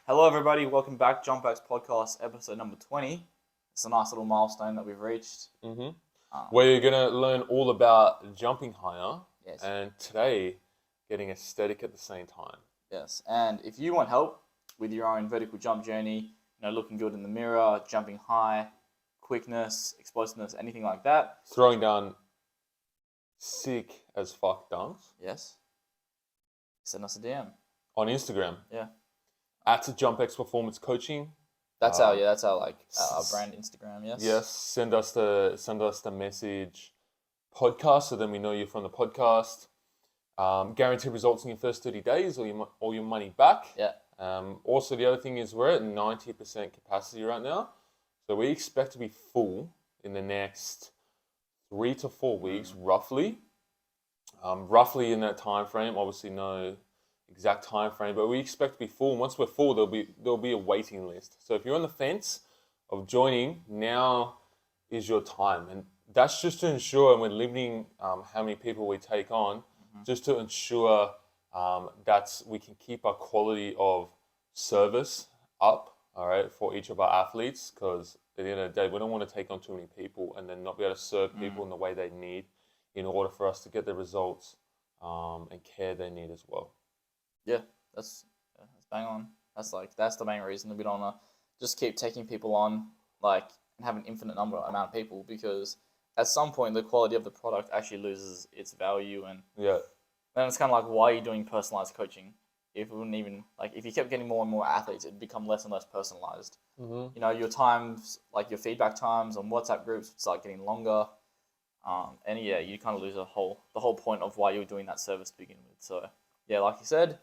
Hello, everybody. Welcome back. JumpX podcast, episode number 20. It's a nice little milestone that we've reached. We're going to learn all about jumping higher Yes. and today getting aesthetic at the same time. Yes. And if you want help with your own vertical jump journey, looking good in the mirror, jumping high, quickness, explosiveness, anything like that. Throwing down sick as fuck dunks. Yes. Send us a DM. On Instagram. Yeah. At JumpX Performance Coaching. That's our brand Instagram. Yes. Yes. Send us the message podcast so then we know you're from the podcast. Guaranteed results in your first 30 days or your money back. Yeah. Also, the other thing is we're at 90% capacity right now. So we expect to be full in the next 3 to 4 weeks, roughly. Roughly in that time frame. Obviously, no exact time frame, but we expect to be full. And once we're full, there'll be a waiting list. So if you're on the fence of joining, now is your time, and that's just to ensure, and we're limiting how many people we take on, just to ensure that we can keep our quality of service up, all right, for each of our athletes, because at the end of the day, we don't want to take on too many people and then not be able to serve people in the way they need in order for us to get the results and care they need as well. Yeah, that's bang on. That's the main reason that we don't want to just keep taking people on and have an infinite amount of people, because at some point the quality of the product actually loses its value, and then it's kind of like, why are you doing personalized coaching if it wouldn't even if you kept getting more and more athletes, it'd become less and less personalized. Your times, your feedback times on WhatsApp groups would start getting longer, and you kind of lose the whole point of why you're doing that service to begin with. So yeah, like you said,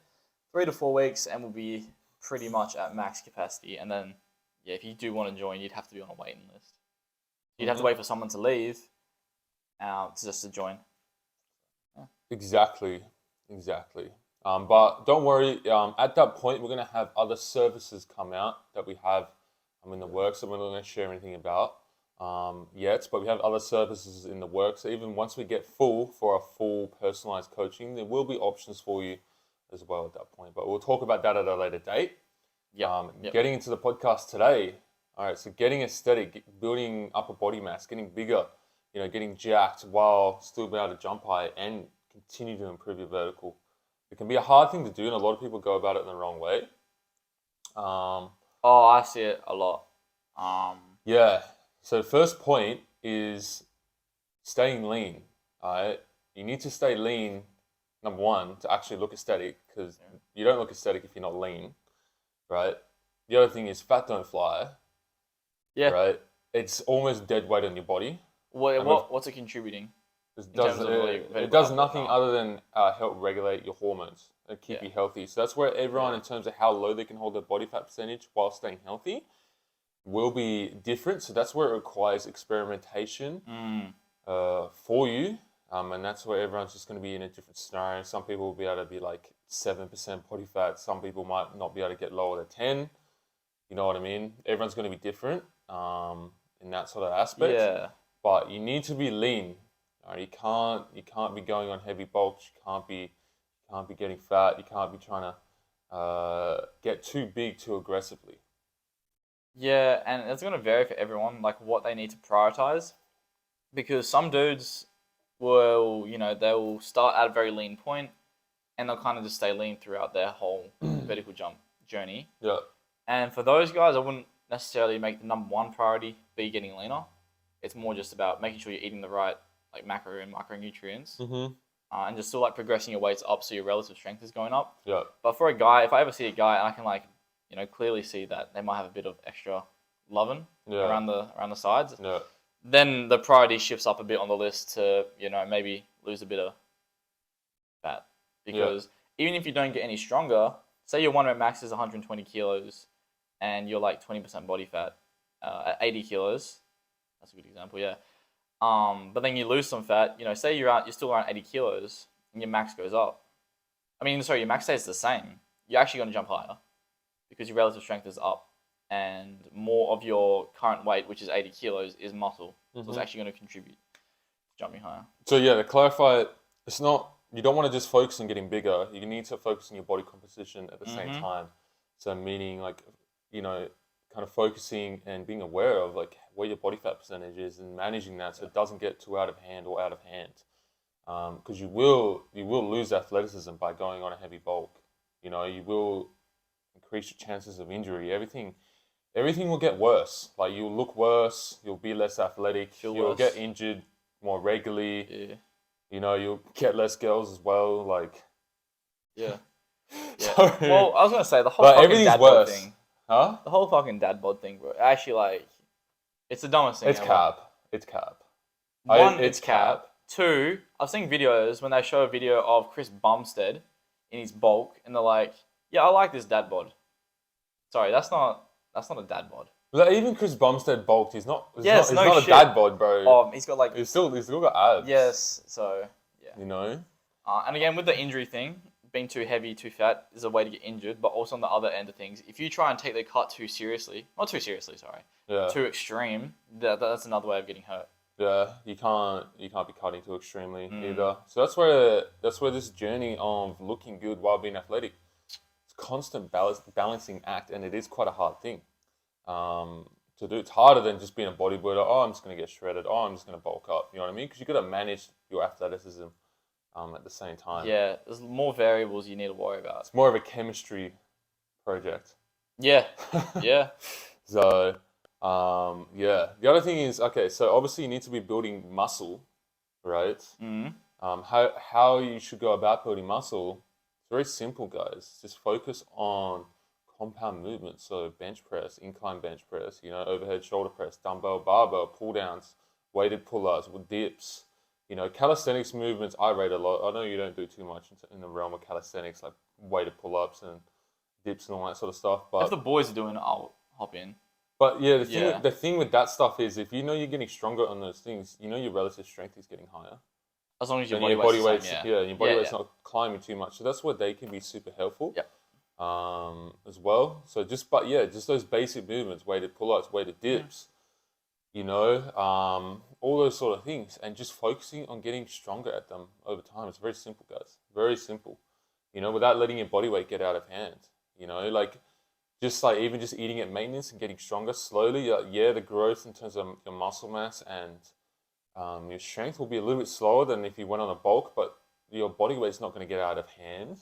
3 to 4 weeks, and we'll be pretty much at max capacity. And then, if you do want to join, you'd have to be on a waiting list. You'd have to wait for someone to leave, to join. Yeah. Exactly. But don't worry. At that point, we're going to have other services come out that we have in the works that we're not going to share anything about yet. But we have other services in the works. So even once we get full for our full personalized coaching, there will be options for you as well at that point. But we'll talk about that at a later date. Getting into the podcast today. All right, so getting aesthetic, building upper body mass, getting bigger, getting jacked while still being able to jump high and continue to improve your vertical. It can be a hard thing to do, and a lot of people go about it in the wrong way. I see it a lot. So the first point is staying lean. All right, you need to stay lean. Number one, to actually look aesthetic, because you don't look aesthetic if you're not lean, right? The other thing is fat don't fly. Yeah. Right? It's almost dead weight on your body. What's it contributing? It does nothing other than help regulate your hormones and keep you healthy. So that's where everyone, in terms of how low they can hold their body fat percentage while staying healthy, will be different. So that's where it requires experimentation for you. And that's where everyone's just going to be in a different scenario. Some people will be able to be 7% body fat. Some people might not be able to get lower to 10. You know what I mean? Everyone's going to be different in that sort of aspect. Yeah. But you need to be lean. You can't be going on heavy bulks. You can't be getting fat. You can't be trying to get too big too aggressively. Yeah, and it's going to vary for everyone, what they need to prioritize, because some dudes will, they will start at a very lean point, and they'll kind of just stay lean throughout their whole vertical jump journey. Yeah. And for those guys, I wouldn't necessarily make the number one priority be getting leaner. It's more just about making sure you're eating the right macro and micronutrients, and just still progressing your weights up so your relative strength is going up. Yeah. But for a guy, if I ever see a guy and I can clearly see that they might have a bit of extra loving around the sides, then the priority shifts up a bit on the list to maybe lose a bit of fat, because even if you don't get any stronger, say your 1 rep max is 120 kilos and you're 20% body fat at 80 kilos, that's a good example, but then you lose some fat, say you're still around 80 kilos and your max goes up. Your max stays the same. You're actually going to jump higher because your relative strength is up, and more of your current weight, which is 80 kilos, is muscle. So it's actually going to contribute to jumping higher. So to clarify, it's not, you don't want to just focus on getting bigger. You need to focus on your body composition at the same time. So meaning like, kind of focusing and being aware of like where your body fat percentage is and managing that so it doesn't get too out of hand or out of hand. Because you will lose athleticism by going on a heavy bulk. You will increase your chances of injury. Everything will get worse. Like you'll look worse, you'll be less athletic, you'll get injured more regularly. Yeah. You'll get less girls as well. Like, Yeah. so, Well, I was gonna say the whole like fucking everything's dad bod worse, thing. huh? The whole fucking dad bod thing, bro. Actually, like, it's the dumbest thing It's ever. cap. It's cap. One, it's cap. Two, I've seen videos when they show a video of Chris Bumstead in his bulk, and they're like, "Yeah, I like this dad bod." Sorry, that's not a dad bod. Like, even Chris Bumstead bulked. He's not. He's Yes, not no a shit. dad bod, bro. He's got like He's still got abs. yes. So yeah. And again, with the injury thing, being too heavy, too fat is a way to get injured. But also on the other end of things, if you try and take the cut too seriously, not too seriously, sorry, too extreme, that's another way of getting hurt. Yeah, you can't be cutting too extremely either. So that's where this journey of looking good while being athletic, it's a constant balancing act, and it is quite a hard thing to do. It's harder than just being a bodybuilder. Oh, I'm just gonna get shredded. Oh, I'm just gonna bulk up. You know what I mean? Because you got to manage your athleticism at the same time. Yeah, there's more variables you need to worry about. It's more of a chemistry project. Yeah, yeah. So. The other thing is, okay, so obviously you need to be building muscle, right? Mm-hmm. How you should go about building muscle, it's very simple, guys. Just focus on compound movements. So bench press, incline bench press, overhead shoulder press, dumbbell, barbell, pull downs, weighted pull-ups with dips. Calisthenics movements I rate a lot. I know you don't do too much in the realm of calisthenics, like weighted pull-ups and dips and all that sort of stuff. But if the boys are doing it, I'll hop in. But yeah, the thing with that stuff is if you're getting stronger on those things, your relative strength is getting higher. As long as your body body weight's your body weight's not climbing too much. So that's where they can be super helpful. Yep. As well. So just those basic movements, weighted pull-ups, weighted dips, all those sort of things, and just focusing on getting stronger at them over time. It's very simple, guys. Very simple. Without letting your body weight get out of hand. Just like even just eating at maintenance and getting stronger slowly, the growth in terms of your muscle mass and your strength will be a little bit slower than if you went on a bulk, but your body weight's not going to get out of hand,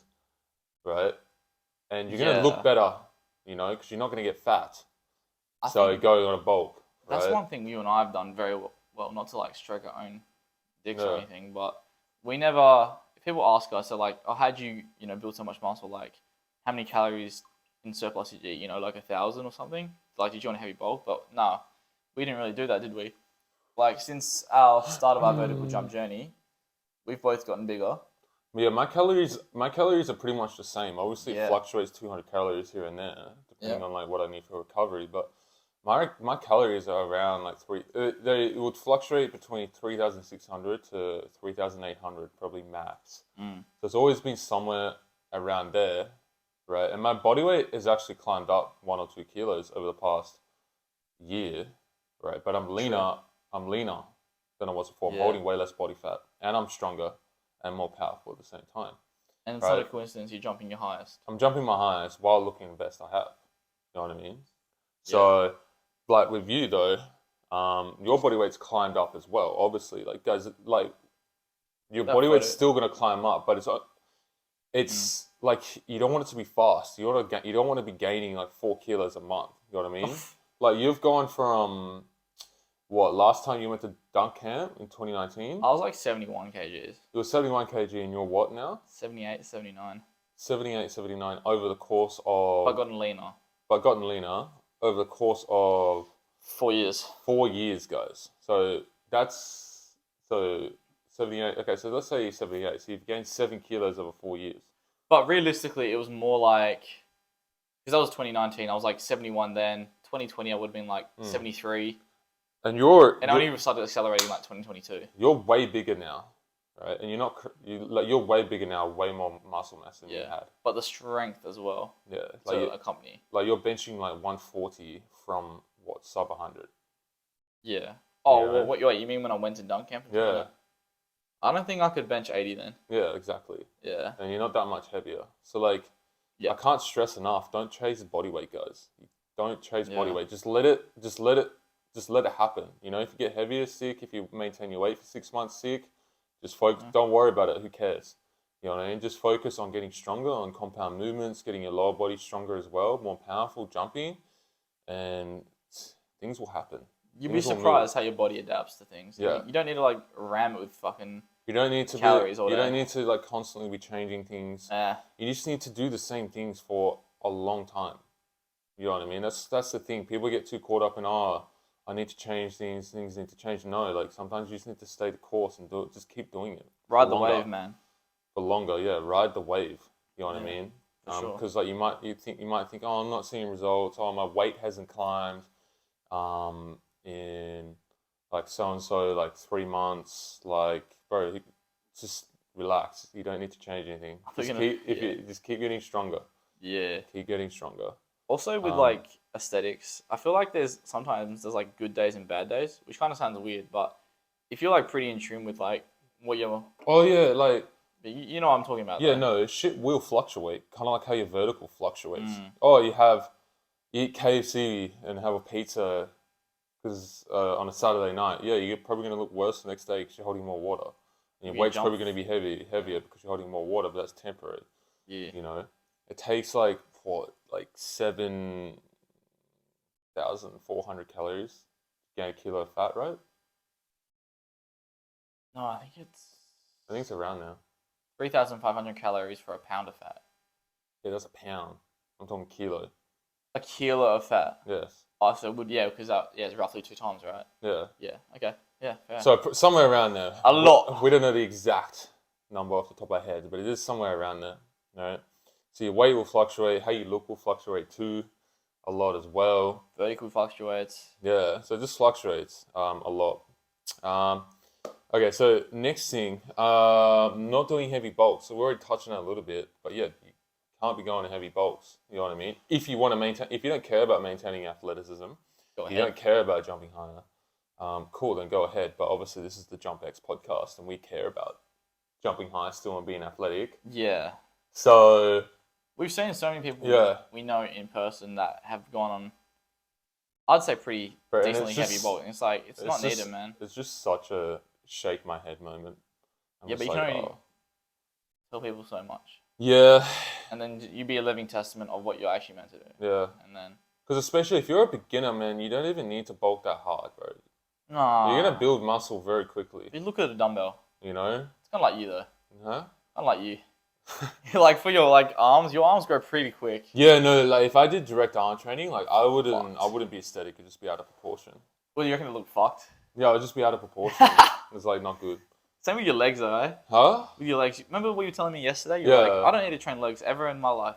right? And you're going to look better, because you're not going to get fat. So going on a bulk. That's right? one thing you and I have done very well, not to like stroke our own dicks or anything, but we never, if people ask us, they're like, oh, how'd you, build so much muscle? Like, how many calories in surplus did you eat, like 1,000 or something? Like, did you want a heavy bulk? But no, we didn't really do that, did we? Like, since our start of our vertical jump journey, we've both gotten bigger. Yeah, my calories are pretty much the same. Obviously, it fluctuates 200 calories here and there, depending on like what I need for recovery. But my calories are around like it would fluctuate between 3,600 to 3,800, probably max. So it's always been somewhere around there. Right, and my body weight has actually climbed up 1 or 2 kilos over the past year, right? But I'm leaner. I'm leaner than I was before. I'm holding way less body fat, and I'm stronger and more powerful at the same time. And it's not a coincidence you're jumping your highest. I'm jumping my highest while looking the best I have. You know what I mean? So, like with you though, your body weight's climbed up as well. Obviously, like guys, like your body weight's still gonna climb up, but it's like you don't want it to be fast. You don't want to be gaining like 4 kilos a month. You know what I mean? Like you've gone from what last time you went to dunk camp in 2019? I was like 71 kgs. You were 71 kg and you're what now? 78, 79. 78, 79 over the course of. But gotten leaner over the course of 4 years. 4 years, guys. So that's 78. Okay, so let's say you're 78. So you've gained 7 kilos over 4 years. But realistically, it was more like, because that was 2019, I was like 71 then. 2020, I would have been like 73. And I only started accelerating like 2022. You're way bigger now, right? And you're way bigger now, way more muscle mass than you had. But the strength as well. Yeah, to accompany. Like you're benching like 140 from what, sub 100. Yeah. Oh, well, wait, you mean when I went to dunk camp? Yeah. I don't think I could bench 80 then. Yeah, exactly. Yeah. And you're not that much heavier. So like, Yeah. I can't stress enough. Don't chase body weight, guys. Don't chase body Yeah. weight. Just let it happen. You know, if you get heavier, sick. If you maintain your weight for 6 months, sick. Just focus. Don't worry about it. Who cares? You know what I mean? Just focus on getting stronger, on compound movements, getting your lower body stronger as well, more powerful, jumping, and things will happen. You'd be Things will surprised move. how your body adapts to things. Yeah. You don't need to like ram it with fucking You don't need to calories all you day. don't need to like constantly be changing things. You just need to do the same things for a long time. You know what I mean? That's the thing. People get too caught up in I need to change things need to change. No, like sometimes you just need to stay the course and do it. Just keep doing it. Ride the wave, man. For longer, yeah. Ride the wave. You know what I Yeah, mean? for sure. Because like you might think, oh, I'm not seeing results. Oh, my weight hasn't climbed. In like so and so, like 3 months. Like, bro, just relax. You don't need to change anything. Just keep getting stronger. Yeah. Keep getting stronger. Also with like aesthetics, I feel like there's like good days and bad days, which kind of sounds weird, but if you're like pretty in tune with like what you're, Oh yeah, like you know what I'm talking about. yeah, though. no, shit will fluctuate. Kind of like how your vertical fluctuates. Oh, you eat KFC and have a pizza because on a Saturday night, yeah, you're probably going to look worse the next day because you're holding more water. And your weight's probably going to be heavier because you're holding more water, but that's temporary. Yeah. You know, it takes like 7,400 calories to gain a kilo of fat, right? No, I think it's around now. 3,500 calories for a pound of fat. Yeah, that's a pound. I'm talking kilo. A kilo of fat. Yes. Oh, so because it's roughly 2 times, right? Yeah. Yeah. Okay. Yeah. Fair. So somewhere around there. A lot. We don't know the exact number off the top of our heads, but it is somewhere around there. Right. So your weight will fluctuate. How you look will fluctuate too, a lot as well. Vertical fluctuates. Yeah. So it just fluctuates a lot. Okay. So next thing, not doing heavy bulks. So we're already touching on it a little bit, but yeah, you can't be going to heavy bulks. You know what I mean? If you want to maintain, if you don't care about maintaining athleticism, you don't care about jumping higher. Cool, then go ahead. But obviously, this is the JumpX podcast, and we care about jumping high still and being athletic. Yeah. So we've seen so many people we know in person that have gone on, I'd say, pretty decently heavy bulking. It's like it's not needed, man. It's just such a shake my head moment. But you can only tell people so much. Yeah. And then you be a living testament of what you're actually meant to do. Yeah. And then. Because especially if you're a beginner, man, you don't even need to bulk that hard, bro. No. You're gonna build muscle very quickly. If you look at a dumbbell. You know. It's kind of like you though. Huh? Unlike you. Like for your arms, your arms grow pretty quick. Yeah, no, like if I did direct arm training, like I wouldn't be aesthetic. It'd just be out of proportion. Well, you reckon it look fucked? Yeah, it'd just be out of proportion. It's like not good. Same with your legs though, eh? Huh? With your legs. Remember what you were telling me yesterday? You were like, I don't need to train legs ever in my life.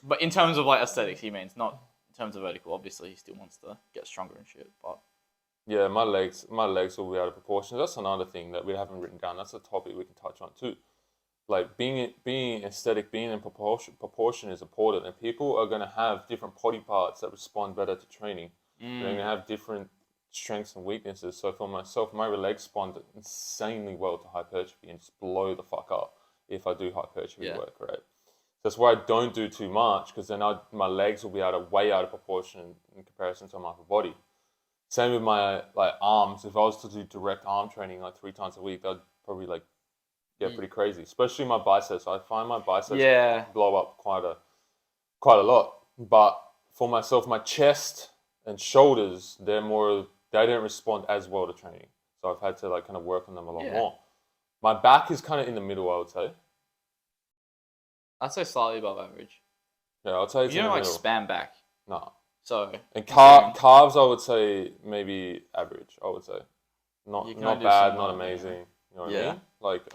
But in terms of like aesthetics, he means, not in terms of vertical. Obviously, he still wants to get stronger and shit. But yeah, my legs will be out of proportion. That's another thing that we haven't written down. That's a topic we can touch on too. Like being aesthetic, being in proportion is important, and people are gonna have different body parts that respond better to training. They're gonna have different strengths and weaknesses. So for myself, my legs respond insanely well to hypertrophy and just blow the fuck up if I do hypertrophy work, right? That's why I don't do too much, because then my legs will be way out of proportion in comparison to my upper body. Same with my arms. If I was to do direct arm training 3 times a week, that'd probably get pretty crazy. Especially my biceps. I find my biceps blow up quite a lot. But for myself, my chest and shoulders, they don't respond as well to training. So I've had to kind of work on them a lot more. My back is kind of in the middle, I would say. I'd say slightly above average. Yeah, I'd say it's in the middle. You don't spam back. No. So. And calves, I would say maybe average. I would say, not bad, not amazing. You know what I mean?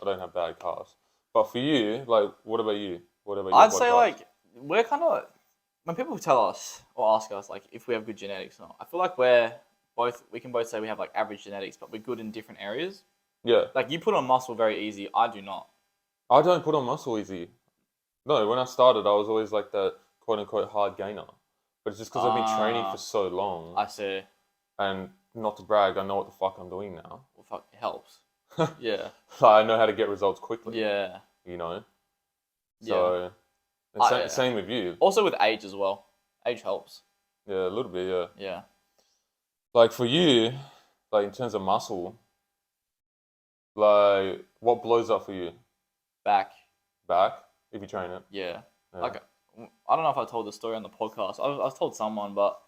I don't have bad calves. But for you, what about you? I'd say we're kind of, when people tell us or ask us if we have good genetics or not, I feel like we can both say we have average genetics, but we're good in different areas. Yeah. You put on muscle very easy. I do not. I don't put on muscle easy. No, when I started, I was always the quote-unquote hard gainer. But it's just because I've been training for so long. I see. And not to brag, I know what the fuck I'm doing now. Well, fuck, it helps. Yeah. I know how to get results quickly. Yeah. You know? So, And same with you. Also with age as well. Age helps. Yeah, a little bit, yeah. Yeah. Like for you, like in terms of muscle, like what blows up for you? Back. Back, if you train it. Yeah. Yeah. Like, I don't know if I told this story on the podcast. I was told someone, but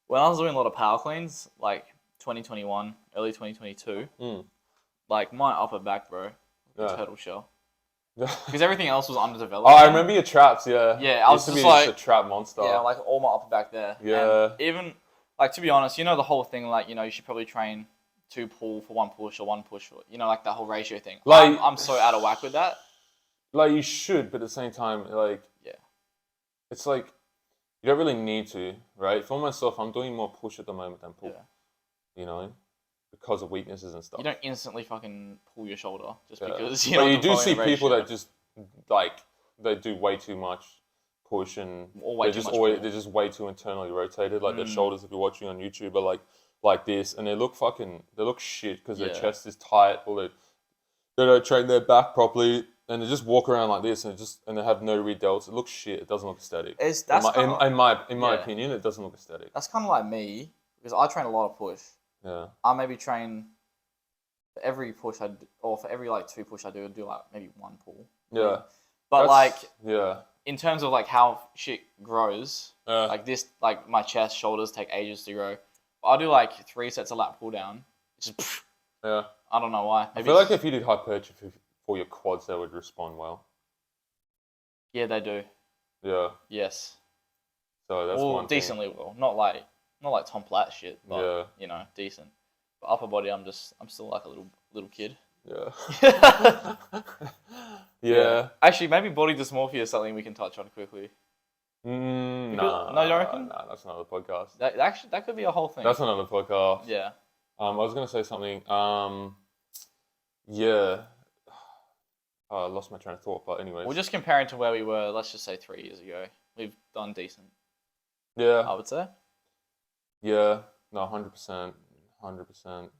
when I was doing a lot of power cleans, like 2021, early 2022, like my upper back, bro, Yeah. turtle shell. Yeah. Because everything else was underdeveloped. Oh, I remember your traps, yeah. Yeah, I was used just to be like a trap monster. Yeah, like all my upper back there. Yeah. And even, like, to be honest, you know the whole thing, like, you know, you should probably train 2 pull for 1 push or 1 push, or, you know, like that whole ratio thing. Like, I'm so out of whack with that. Like, you should, but at the same time, like, Yeah. It's like, you don't really need to, right? For myself, I'm doing more push at the moment than pull. Yeah. You know? Because of weaknesses and stuff. You don't instantly fucking pull your shoulder just Yeah. because, But you do see people that just, like, they do way too much push and they're just way too internally rotated. Like, their shoulders, if you're watching on YouTube, are like this, and they look shit because their chest is tight, or they don't train their back properly, and they just walk around like this, and they have no rear delts. It looks shit. It doesn't look aesthetic. In my opinion, it doesn't look aesthetic. That's kind of like me, because I train a lot of push. Yeah. I maybe train for every push or for every like 2 push I do like maybe 1 pull. Yeah. But like, yeah. In terms of like how shit grows, Yeah. like this, like my chest, shoulders take ages to grow. I'll do like 3 sets of lat pull down. Just yeah. I don't know why. Maybe I feel like if you did hypertrophy for your quads, they would respond well. Yeah, they do. Yeah. Yes. So that's one decently thing. well. Not like Tom Platt shit, but you know, decent. But upper body, I'm still like a little kid. Yeah. Yeah. Actually, maybe body dysmorphia is something we can touch on quickly. No, you reckon? No, that's another podcast. That could be a whole thing. That's another podcast. Yeah. I was gonna say something. Yeah. I lost my train of thought, but anyways. Well, just comparing to where we were, let's just say 3 years ago, we've done decent. Yeah. I would say. Yeah. No, 100%. 100%.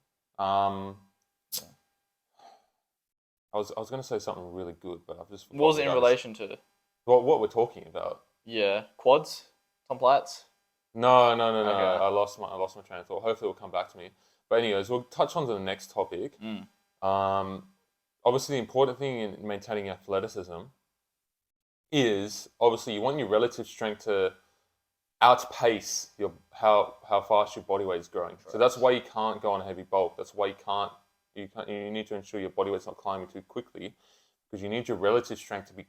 I was gonna say something really good, but I've just. What was it in relation to? What we're talking about? Yeah, quads, Tom Platts. No. Okay. I lost my train of thought. Hopefully, it'll come back to me. But anyways, we'll touch on to the next topic. Obviously, the important thing in maintaining athleticism is obviously you want your relative strength to outpace how fast your body weight is growing. Right. So that's why you can't go on a heavy bulk. That's why you need to ensure your body weight's not climbing too quickly, because you need your relative strength to be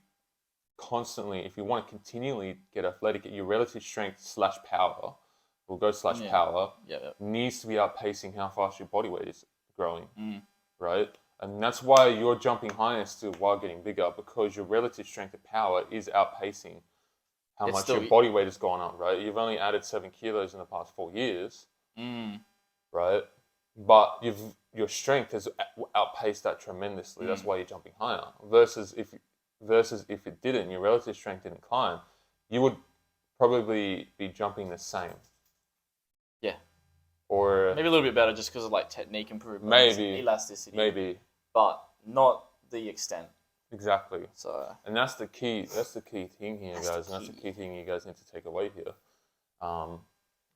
constantly, if you want to continually get athletic, your relative strength / power, we'll go / power, needs to be outpacing how fast your body weight is growing, right? And that's why you're jumping higher still while getting bigger, because your relative strength of power is outpacing how much your body weight has gone up, right? You've only added 7 kilos in the past 4 years, right? But your strength has outpaced that tremendously. That's why you're jumping higher. Versus if it didn't, your relative strength didn't climb, you would probably be jumping the same. Yeah. Or maybe a little bit better just because of like technique improvements, maybe elasticity. Maybe. But not the extent. Exactly. So. And that's the key. That's the key thing here, guys. And that's the key thing you guys need to take away here.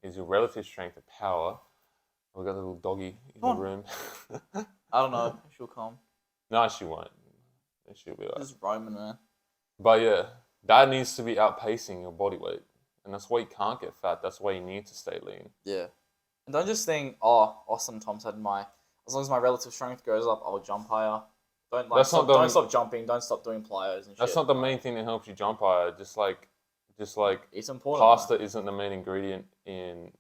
Is your relative strength of power. We've got a little doggy in the room. I don't know. She'll come. No, she won't. She'll be like. Just roaming, man. But yeah, that needs to be outpacing your body weight. And that's why you can't get fat. That's why you need to stay lean. Yeah. And don't just think, Austin Tom said as long as my relative strength goes up, I'll jump higher. Don't stop jumping. Don't stop doing plyos and shit. That's not the main thing that helps you jump higher. Just like it's important. Pasta isn't the main ingredient in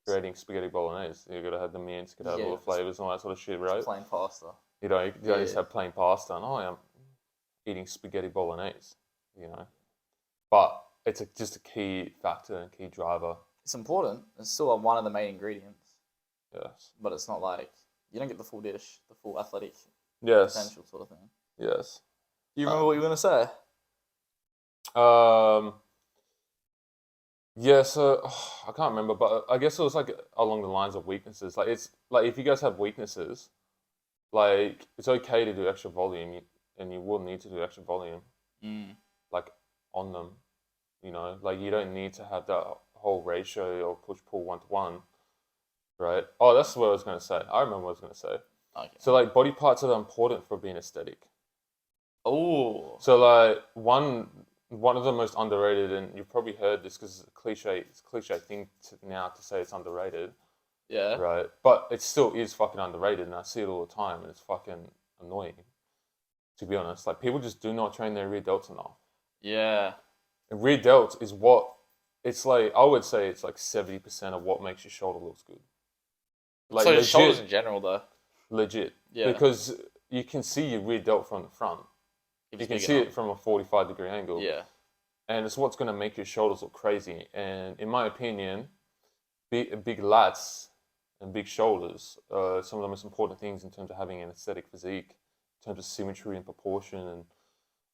creating spaghetti bolognese. You gotta have the mince, you gotta have all the flavors and all that sort of shit, right? Plain pasta. You don't just have plain pasta and I'm eating spaghetti bolognese, you know. But it's just a key factor and key driver. It's important. It's still one of the main ingredients. Yes. But it's not like you don't get the full dish, the full athletic potential sort of thing. Yes. Do you remember what you were gonna say? Yeah, so I can't remember, but I guess it was like along the lines of weaknesses. Like it's like if you guys have weaknesses, like it's okay to do extra volume, and you will need to do extra volume. Like on them. You know, like you don't need to have that whole ratio or push pull 1-to-1, right? Oh, that's what I was gonna say. I remember what I was gonna say. Okay. So like body parts are important for being aesthetic. Oh. So like one of the most underrated, and you've probably heard this because it's a cliche thing now to say it's underrated, Yeah. right? But it still is fucking underrated, and I see it all the time, and it's fucking annoying. To be honest, like people just do not train their rear delts enough. Yeah. And rear delts is what it's like. I would say it's like 70% of what makes your shoulder looks good. Like So legit, shoulders in general, though. legit. Yeah. Because you can see your rear delt from the front. If You it's can big see enough. it from a 45-degree angle. Yeah. And it's what's going to make your shoulders look crazy. And in my opinion, big lats and big shoulders are some of the most important things in terms of having an aesthetic physique, in terms of symmetry and proportion and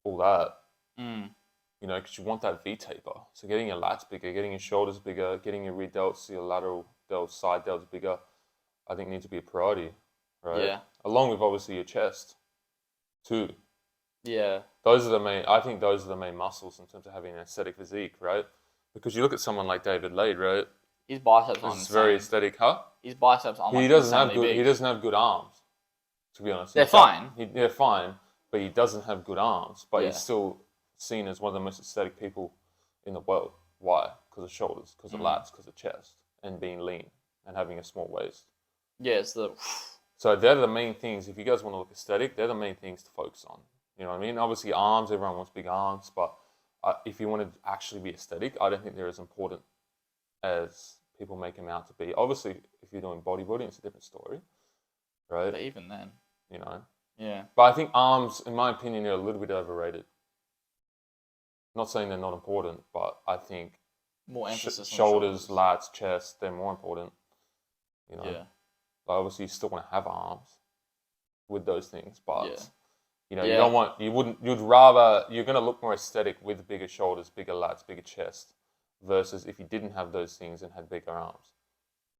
all that. Mm. You know, because you want that V taper. So getting your lats bigger, getting your shoulders bigger, getting your rear delts, your lateral delts, side delts bigger, I think needs to be a priority, right? Yeah. Along with obviously your chest, too. Yeah. I think those are the main muscles in terms of having an aesthetic physique, right? Because you look at someone like David Lade, right? His biceps aren't It's insane. very aesthetic, huh? His biceps aren't He like doesn't have insanely good. big. He doesn't have good arms, to be honest. They're fine. They're fine, but he doesn't have good arms. But Yeah. he's still seen as one of the most aesthetic people in the world. Why? Because of shoulders, because of lats, because of chest, and being lean and having a small waist. Yeah, it's the. So they're the main things. If you guys want to look aesthetic, they're the main things to focus on. You know what I mean? Obviously, arms. Everyone wants big arms, but if you want to actually be aesthetic, I don't think they're as important as people make them out to be. Obviously, if you're doing bodybuilding, it's a different story, right? But even then. You know. Yeah. But I think arms, in my opinion, are a little bit overrated. Not saying they're not important, but I think More emphasis on shoulders, lats, chest, they're more important. You know. Yeah. But obviously, you still want to have arms with those things, but Yeah. you know, Yeah. you don't want, you'd rather, you're going to look more aesthetic with bigger shoulders, bigger lats, bigger chest, versus if you didn't have those things and had bigger arms.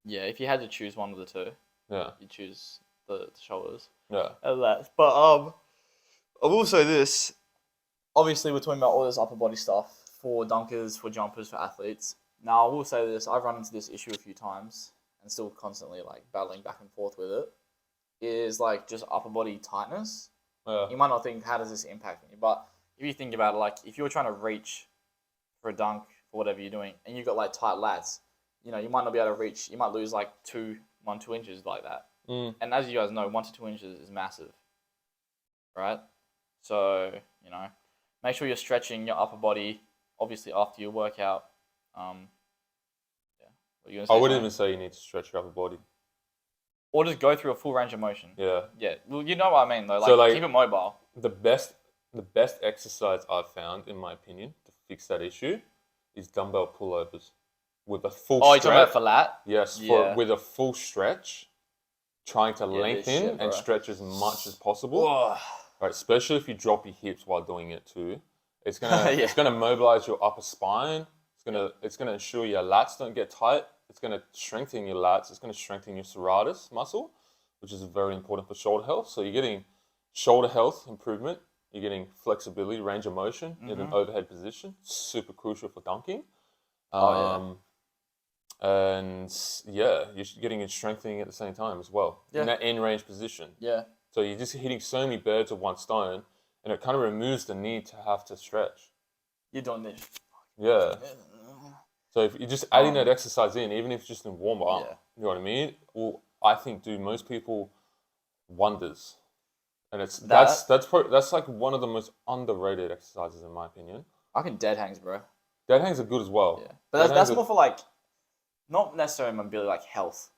Yeah, if you had to choose one of the two, Yeah, you'd choose the shoulders yeah, and lats. But I will say this. Obviously, we're talking about all this upper body stuff for dunkers, for jumpers, for athletes. Now, I will say this. I've run into this issue a few times and still constantly like battling back and forth with it. Is like just upper body tightness. yeah, You might not think, how does this impact me? But if you think about it, like if you're trying to reach for a dunk for whatever you're doing, and you've got like tight lats, you know, you might not be able to reach. You might lose like 2 inches like that. And as you guys know, 1 to 2 inches is massive, right? So you know, make sure you're stretching your upper body. Obviously, after your workout. Yeah. What are you gonna say, I wouldn't something? even say you need to stretch your upper body. Or just go through a full range of motion. Yeah. Yeah. Well, you know what I mean, though. Like, So, like, keep it mobile. The best exercise I've found, in my opinion, to fix that issue is dumbbell pullovers with a full Oh, you're stretch. talking about for lat? Yes, Yeah. with a full stretch, trying to Yeah, this lengthen shit, bro. and stretch as much as possible. Ugh. Right, especially if you drop your hips while doing it too. It's gonna Yeah. it's gonna mobilize your upper spine. It's gonna ensure your lats don't get tight. It's gonna strengthen your lats. It's gonna strengthen your serratus muscle, which is very important for shoulder health. So you're getting shoulder health improvement. You're getting flexibility, range of motion in an overhead position. Super crucial for dunking. And yeah, you're getting and strengthening at the same time as well in that end range position. Yeah. So you're just hitting so many birds with one stone, and it kind of removes the need to have to stretch. You're doing this. Yeah. So if you're just adding that exercise in, even if it's just in warm up, Yeah. you know what I mean? Well, I think do most people wonders, and that's like one of the most underrated exercises in my opinion. I can dead hangs, bro. Dead hangs are good as well. Yeah. But that's more for like, not necessarily mobility, like health.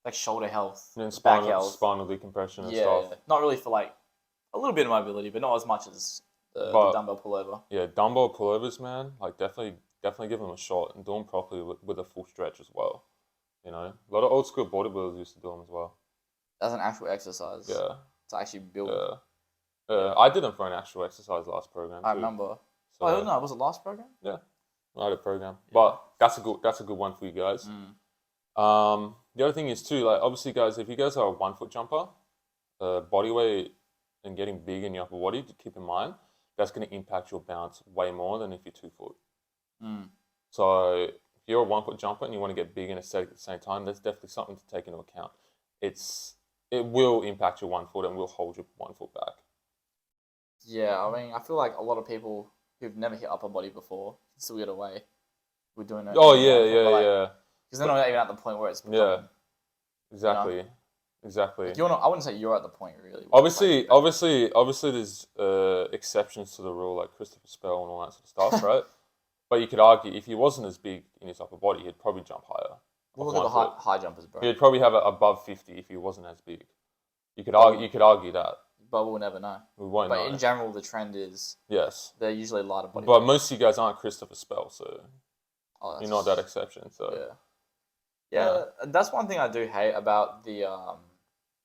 Like shoulder health, and then back health. spinal decompression and Yeah, stuff. yeah. Not really for like a little bit of mobility, but not as much as the dumbbell pullover. Yeah, dumbbell pullovers, man. Like definitely give them a shot and do them properly with a full stretch as well. You know, a lot of old school bodybuilders used to do them as well. That's an actual exercise. Yeah. To actually build. I did them for an actual exercise last program. I too. remember. So, Oh no, was it last program? Yeah, I had a program, but that's a good one for you guys. The other thing is too, like obviously, guys, if you guys are a 1 foot jumper, body weight and getting big in your upper body, to keep in mind that's going to impact your bounce way more than if you're 2 foot. Mm. So if you're a 1 foot jumper and you want to get big and aesthetic at the same time, that's definitely something to take into account. It will impact your 1 foot and will hold your 1 foot back. Yeah, I mean, I feel like a lot of people who've never hit upper body before can still get away with doing it. Oh yeah. Because they're not even at the point where it's becoming, Exactly. You know? Exactly. Like I wouldn't say you're at the point really. Obviously, there's exceptions to the rule, like Christopher Spell and all that sort of stuff, right? But you could argue if he wasn't as big in his upper body, he'd probably jump higher. We'll look at the high jumpers, bro. He'd probably have it above 50 if he wasn't as big. You could argue that. But we'll never know. We won't know. But in general, the trend is they're usually lighter body. But most of you guys aren't Christopher Spell, so you're not that exception. So yeah, that's one thing I do hate about the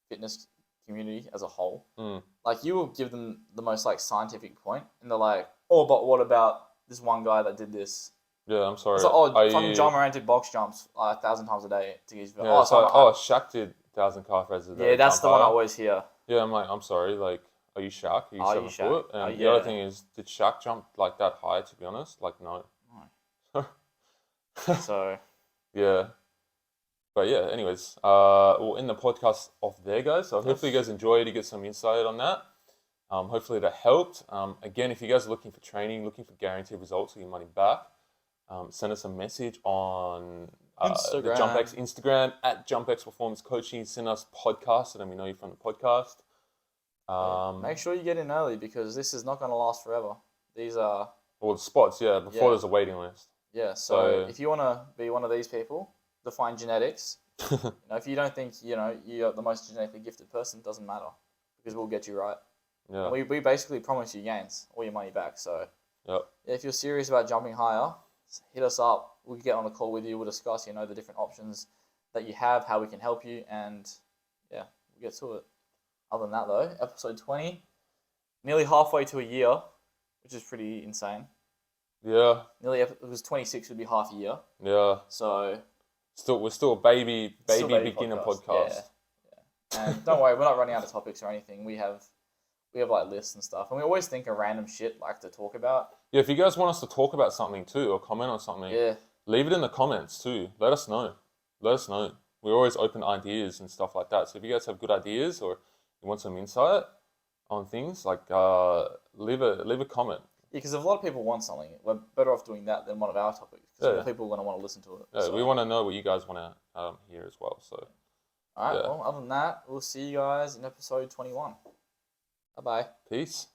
fitness community as a whole. Like, you will give them the most like scientific point, and they're like, "Oh, but what about this one guy that did this?" Yeah, I'm sorry. It's like, fucking John Moran did box jumps 1,000 times a day to get his. Yeah, Shaq did 1,000 calf raises a day. Yeah, that's the one I always hear. Yeah, I'm like, I'm sorry, like, are you Shaq? Are you 7 foot? And the other thing is, did Shaq jump like that high, to be honest? Like, no. So. Yeah. But yeah, anyways, we'll end the podcast off there, guys. So hopefully you guys enjoyed, you get some insight on that. Hopefully that helped. Again, if you guys are looking for training, looking for guaranteed results or your money back, send us a message on the JumpX Instagram at JumpX Performance Coaching. Send us podcast and let me know you're from the podcast. Make sure you get in early, because this is not going to last forever. These are the spots, before there's a waiting list. Yeah, so if you want to be one of these people, define genetics. If you don't think you're the most genetically gifted person, it doesn't matter, because we'll get you right. Yeah. We basically promise you gains, all your money back. So if you're serious about jumping higher, hit us up. We'll get on a call with you. We'll discuss, the different options that you have, how we can help you, and we'll get to it. Other than that, though, episode 20, nearly halfway to a year, which is pretty insane. Yeah. It was 26 would be half a year. Yeah. So we're still a baby beginner podcast. Yeah. And don't worry, we're not running out of topics or anything. We have like lists and stuff, and we always think of random shit like to talk about. Yeah, if you guys want us to talk about something too, or comment on something, leave it in the comments too. Let us know. We're always open to ideas and stuff like that. So if you guys have good ideas or you want some insight on things, like leave a comment. Yeah, because if a lot of people want something, we're better off doing that than one of our topics, because more people are going to want to listen to it. Yeah, we want to know what you guys want to hear as well. So, all right. Well, other than that, we'll see you guys in episode 21. Bye-bye. Peace.